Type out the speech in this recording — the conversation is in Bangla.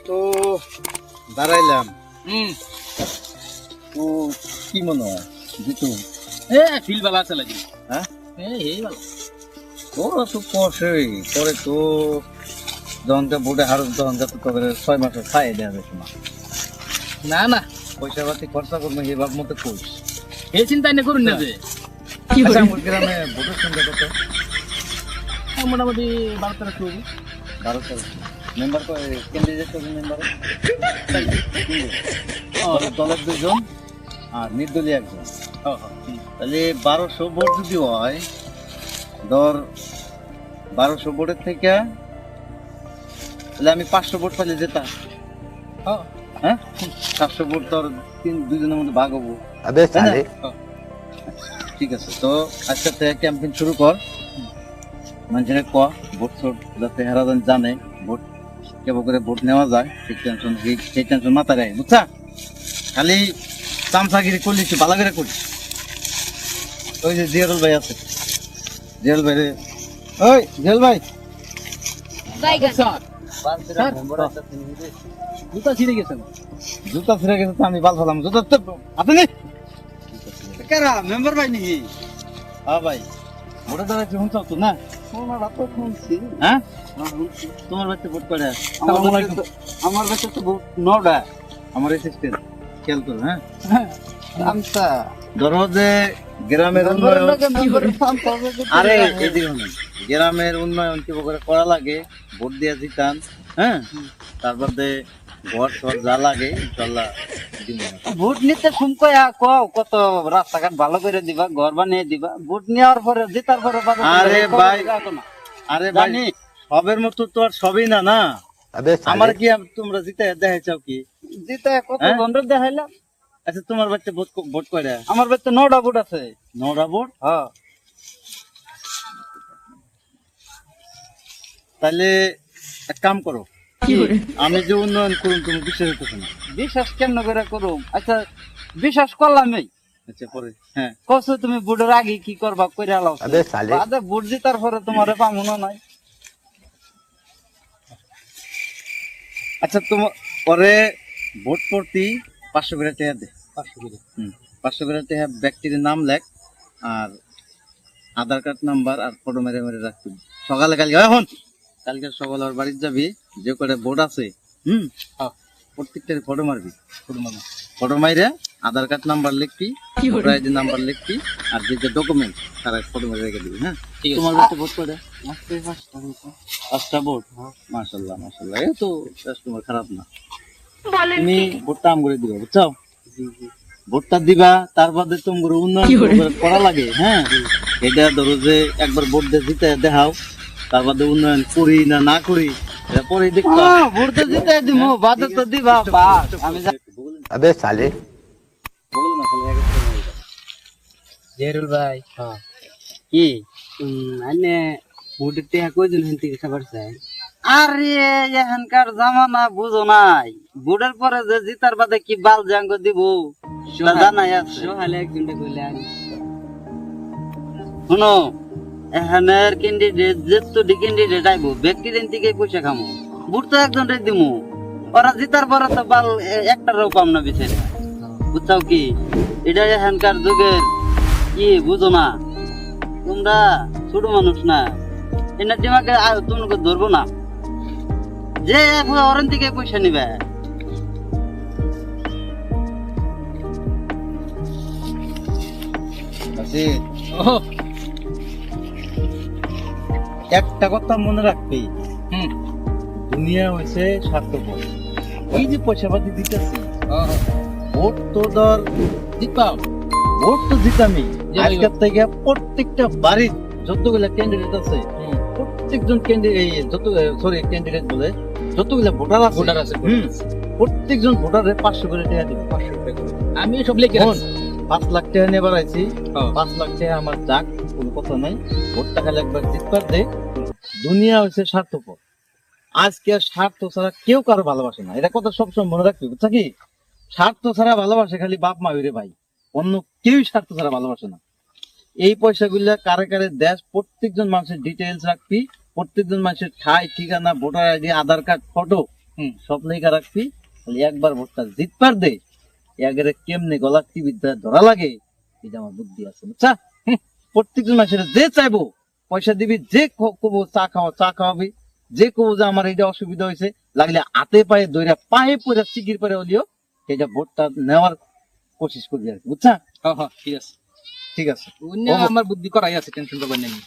তো দাঁড়াইলাম। তো কি মনে হয় জিতু? ফিল ভালো আছে লাগি। হ্যাঁ এই ভালো। ওরা তো কষেই পরে তো যখনকে বোর্ডে হারুন তখনকে তো তোদের 6 মাসে খাই দেওয়া যাবে না। না না, পয়সা পাতি খরচা করবো এই বাপ মতো কইস। এই চিন্তা না করুন না যে আচ্ছা, আমার গ্রামে ভোটের সংখ্যা কত? মোটামুটি 12-13 করবো। 12 মেম্বার ক্যান্ডিডেট কত মেম্বার? দলের 2 জন আর নির্দলীয় 1 জন। তাহলে 1200 ভোট যদি হয়, ধর 1200 ভোটের থেকে তাহলে আমি 500 ভোট পাইলে যেতাম। হ্যাঁ 700 ভোট তোর 2 জনের মধ্যে ভাগ হবো। তাই না? ঠিক আছে, তো আজকে থেকে ক্যাম্পেইন শুরু কর। মানুষের ভোট যাতে হেরাজন জানে ভোট কেবল করে ভোট নেওয়া যায়, সেই টেনশন মাথায় রাখে, বুঝছা? খালি চামচাগিরি করলি একটু ভালো করে করিস। ওই যে জিয়ারুল ভাই আছে, জিয়ারুল ভাই রে, ওই জিয়ারুল ভাই জুতা ছিঁড়ে গেছে না? জুতা ছিঁড়ে গেছে তো আমি বাল ফেলাম জুতা তো আপনি কারা মেম্বার ভাই নাকি? হ্যাঁ ভাই, ভোটে দাঁড়াচ্ছি শুনছ তো না? শুনছি। হ্যাঁ তোমার বাচ্চা ভোট করে আমার কাছে তো ভোট 9টা। আমার অ্যাসিস্ট্যান্ট খেয়াল করো। হ্যাঁ আমতা ধরো যে গ্রামের উন্নয়ন, আরে এদিকে শুনুন, গ্রামের উন্নয়ন কি করে করা লাগে ভোট দিয়ে জিতান। হ্যাঁ তারপরে ঘর টর যা লাগে ইনশাল্লাহ দিব। ভোট নিতে সুমকয়া কও কত রাস্তাঘাট ভালো করে দিবা, ঘর বানিয়ে দিবা। ভোট নেওয়ার পরে জেতার পরে আরে ভাই, আরে ভাই সবের মতো তো আর সবই না না। আমার কি তোমরা জিতে দেখাই চাও কি? জিতে কত গন্ডর দেখাইলা? আচ্ছা তোমার বাচ্চা ভোট করে? আমার বাড়িতে 9টা ভোট আছে। 9টা ভোট? হ্যাঁ। তাহলে এক কাম করো, আমি যে উন্নয়ন করুন তুমি বিশ্বাস হইতেছে না। বিশ্বাস কেন করে করুম? আচ্ছা বিশ্বাস করলামই। আচ্ছা পরে হ্যাঁ কসো তুমি ভোটের আগে কি করবা কইরা লাও। আদে ভোট জিতার পরে তোমারে পামু না নাই। আচ্ছা তোমার পরে ভোট প্রতি 500 করে টাকা দে। 500 করে। 500 করে টাকা ব্যক্তির নাম লেখ আর আধার কার্ড নাম্বার আর ফটো মেরে মেরে রাখবি। সকালে কালকে এখন কালকে সকালে ওর বাড়িতে যাবি, যে করে ভোট আছে প্রত্যেকটার ফটো মারবি। ফটো মাইরে আধার কার্ড নাম্বার লিখবি, ভোটার আইডি নাম্বার লিখবি আর যে যে ডকুমেন্ট তারা ফটো মেরে রেখে দিবি। হ্যাঁ তোমার বাড়িতে ভোট করে? 5টা ভোট? মাশাআল্লাহ মাশাআল্লাহ, এই তো তোমার খারাপ না। তুমি ভোটটা আম করে দিবা, বুঝছো? ভোটটা দিবা, তারপরে তোমার উন্নয়ন করা লাগে। হ্যাঁ এটা ধরো যে একবার ভোট দিয়ে জিতে দেখাও, তারপরে উন্নয়ন করি না না করি এটা পরে দেখবা। ভোট তো জিতে দিমু, বাদ তো দিবা বাস। আমি अबे साले বল না খালি জেরুল ভাই কি আনে ভোটের টেহা কইজন হেন থেকে খাবার চাই। আরে এখানকার জামানা বুঝো নাই। ভোটের পরে যে জিতার বাদে কি বাল জাঙ্গ দিব জানাই আছে। সোহালে একজনটা কইলে আনি শুনো, এখানের ক্যান্ডিডেট যেতটি ক্যান্ডিডেট আইব ব্যক্তিদের থেকে পয়সা খামো, ভোট তো একজনটাই দিমু। ওরা জিতার পরে তো বাল একটারও পাম না বিচারে, বুঝছাও কি? এটা এখানকার যুগের কি বুঝো না তোমরা, ছোট মানুষ না। এনার দিমাগে তোমাকে ধরবো না যে ওরেন থেকে পয়সা নিবে। আছে একটা কথা মনে রাখবি, দুনিয়া হয়েছে স্বার্থপর। এই যে পয়সা পাতি দিতেছি, ভোট তো ধর দিতাম, ভোট তো দিতামই। আজকের থেকে প্রত্যেকটা বাড়ির যতগুলা ক্যান্ডিডেট আছে, প্রত্যেকজন ক্যান্ডিডেট বলে যতগুলা ভোটার আছে প্রত্যেকজন ভোটারে 500 করে টাকা দিবে। 500 টাকা করে আমি সব লিখে 5 লাখ টাকা নিয়ে বাড়াইছি। 5 লাখ টাকা আমার যাক, কোনো কথা নাই। ভোটটা খালি একবার জিতবার দে। দুনিয়া হচ্ছে স্বার্থপর। আজকে স্বার্থ ছাড়া কেউ কারো ভালোবাসে না, এটা কথা সবসময় মনে রাখবে, বুঝছা কি? স্বার্থ ছাড়া ভালোবাসে খালি বাপ মা রে ভাই, অন্য কেউই স্বার্থ ছাড়া ভালোবাসে না। এই পয়সাগুলা কারে কারে দেশ, প্রত্যেকজন মানুষের ডিটেইলস রাখবি। প্রত্যেকজন মানুষের ঠাই ঠিকানা, ভোটার আইডি, আধার কার্ড, ফটো সব লেখা রাখবি, খালি একবার ভোটটা জিতবার দে, এগারে কেমনে গলাক্তি বিদ্যা ধরা লাগে এটা আমার বুদ্ধি আছে, বুঝছা? প্রত্যেকজন মানুষের যে চাইবো পয়সা দিবি, যে কবো চা খাওয়াবি, যে কবো যে আমার এইটা অসুবিধা হয়েছে, লাগলে হাতে পায়ে দইরা পায়ে পরে চিকির পরে হলিও এটা ভোটটা নেওয়ার কোশিশ করবি আর কি, বুঝছা? হ্যাঁ হ্যাঁ ঠিক আছে ঠিক আছে। অন্য আমার বুদ্ধি করাই আছে, টেনশন করবেন না।